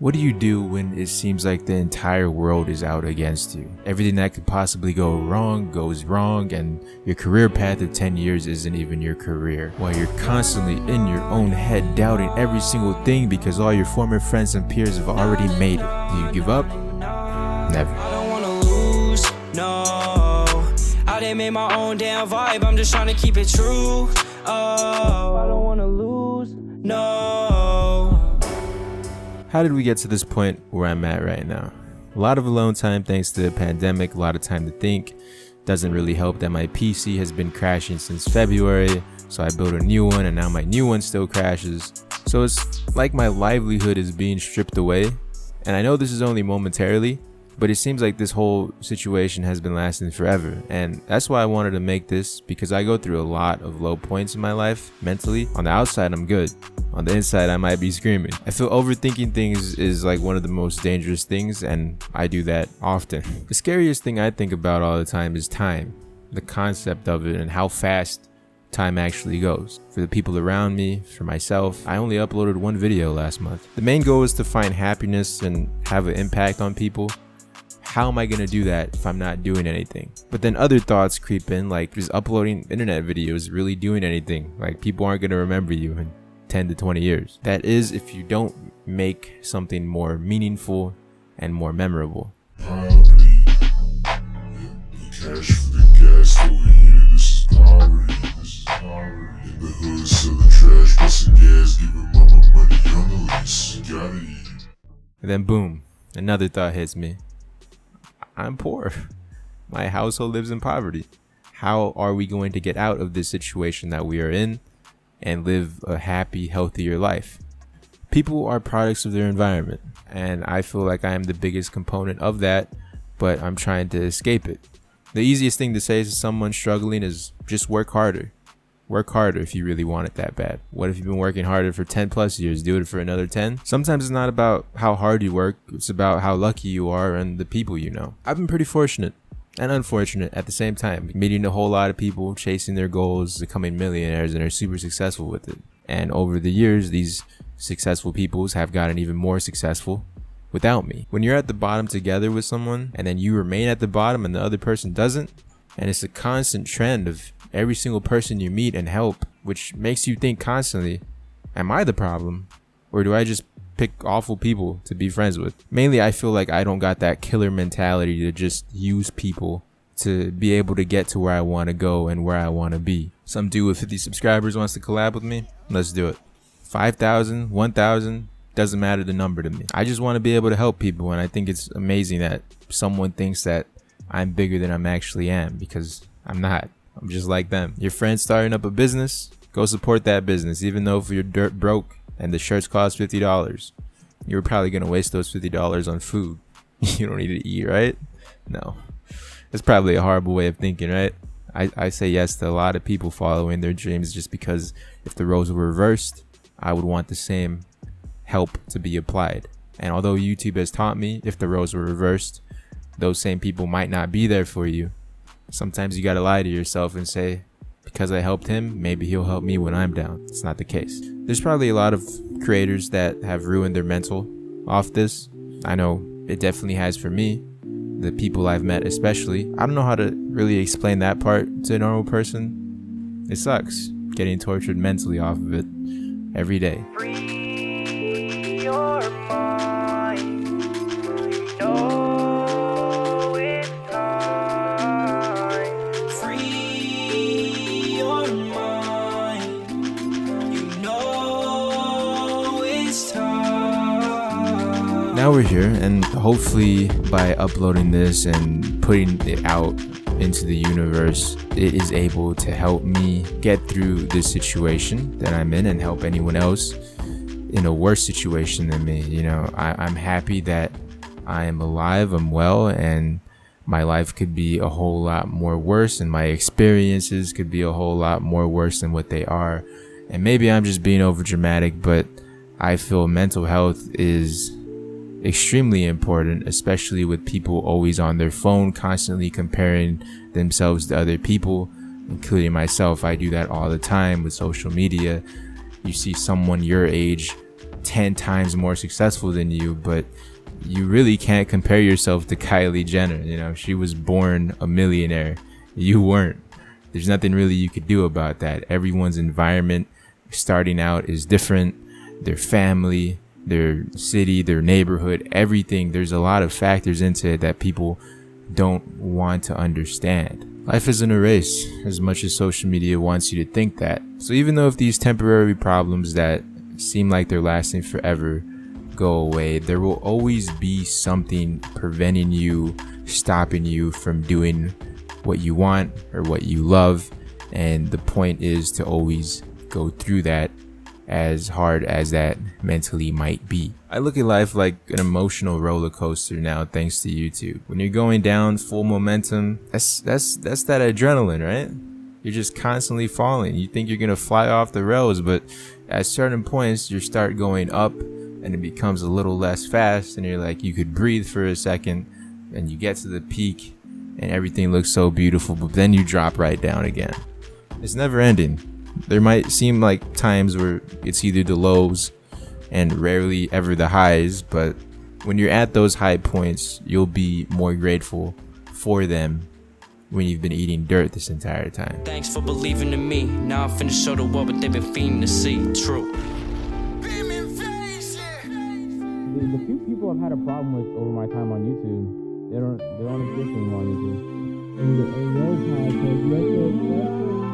What do you do when it seems like the entire world is out against you? Everything that could possibly go wrong goes wrong, and your career path of 10 years isn't even your career. While you're constantly in your own head doubting every single thing because all your former friends and peers have already made it. Do you give up? Never. I don't wanna lose, no. I done made my own damn vibe, I'm just trying to keep it true. Oh, I don't wanna lose, no. How did we get to this point where I'm at right now? A lot of alone time thanks to the pandemic, a lot of time to think. Doesn't really help that my PC has been crashing since February, so I built a new one and now my new one still crashes. So it's like my livelihood is being stripped away. And I know this is only momentarily, but it seems like this whole situation has been lasting forever. And that's why I wanted to make this, because I go through a lot of low points in my life mentally. On the outside, I'm good. On the inside, I might be screaming. I feel overthinking things is like one of the most dangerous things, and I do that often. The scariest thing I think about all the time is time, the concept of it, and how fast time actually goes. For the people around me, for myself, I only uploaded one video last month. The main goal is to find happiness and have an impact on people. How am I gonna do that if I'm not doing anything? But then other thoughts creep in, like, is uploading internet videos really doing anything? Like, people aren't gonna remember you in 10 to 20 years. That is, if you don't make something more meaningful and more memorable. Poverty. The cash for the gas over here, this is poverty. This is poverty. In the hood, selling trash, busting gas, giving mama money on the lease. Gotta eat. And then boom, another thought hits me. I'm poor. My household lives in poverty. How are we going to get out of this situation that we are in and live a happy, healthier life? People are products of their environment, and I feel like I am the biggest component of that, but I'm trying to escape it. The easiest thing to say to someone struggling is just work harder. Work harder if you really want it that bad. What if you've been working harder for 10 plus years? Do it for another 10. Sometimes it's not about how hard you work. It's about how lucky you are and the people you know. I've been pretty fortunate and unfortunate at the same time, meeting a whole lot of people, chasing their goals, becoming millionaires, and are super successful with it. And over the years, these successful peoples have gotten even more successful without me. When you're at the bottom together with someone and then you remain at the bottom and the other person doesn't, and it's a constant trend of every single person you meet and help, which makes you think constantly, am I the problem? Or do I just pick awful people to be friends with? Mainly, I feel like I don't got that killer mentality to just use people to be able to get to where I want to go and where I want to be. Some dude with 50 subscribers wants to collab with me. Let's do it. 5,000, 1,000, doesn't matter the number to me. I just want to be able to help people, and I think it's amazing that someone thinks that I'm bigger than I actually am, because I'm not. I'm just like them. Your friend's starting up a business, go support that business, even though if you're dirt broke and the shirts cost $50, you're probably going to waste those $50 on food. You don't need to eat, right? No. It's probably a horrible way of thinking, right? I say yes to a lot of people following their dreams just because if the roles were reversed, I would want the same help to be applied. And although YouTube has taught me if the roles were reversed, those same people might not be there for you. Sometimes you gotta lie to yourself and say, because I helped him, maybe he'll help me when I'm down. It's not the case. There's probably a lot of creators that have ruined their mental off this. I know it definitely has for me. The people I've met especially. I don't know how to really explain that part to a normal person. It sucks getting tortured mentally off of it every day. Free your mind. You know it's time. Free your mind. You know it's time. Now we're here, and hopefully by uploading this and putting it out into the universe, it is able to help me get through this situation that I'm in and help anyone else in a worse situation than me. You know, I'm happy that I am alive, I'm well, and my life could be a whole lot more worse, and my experiences could be a whole lot more worse than what they are. And maybe I'm just being over dramatic, but I feel mental health is extremely important, especially with people always on their phone, constantly comparing themselves to other people, including myself. I do that all the time with social media. You see someone your age 10 times more successful than you, but you really can't compare yourself to Kylie Jenner. You know, she was born a millionaire. You weren't. There's nothing really you could do about that. Everyone's environment starting out is different. Their family, their city, their neighborhood, everything. There's a lot of factors into it that people don't want to understand. Life isn't a race, as much as social media wants you to think that. So even though if these temporary problems that seem like they're lasting forever go away, there will always be something preventing you, stopping you from doing what you want or what you love. And the point is to always go through that, as hard as that mentally might be. I look at life like an emotional roller coaster now, thanks to YouTube. When you're going down full momentum, that's that adrenaline, right? You're just constantly falling. You think you're gonna fly off the rails, but at certain points you start going up and it becomes a little less fast, and you're like, you could breathe for a second, and you get to the peak and everything looks so beautiful, but then you drop right down again. It's never ending. There might seem like times where it's either the lows and rarely ever the highs, but when you're at those high points, you'll be more grateful for them when you've been eating dirt this entire time. Thanks for believing in me. Now I'm finna show the world what they've been fiending to see. True. The few people I've had a problem with over my time on YouTube, they don't exist anymore on YouTube. And those podcasts,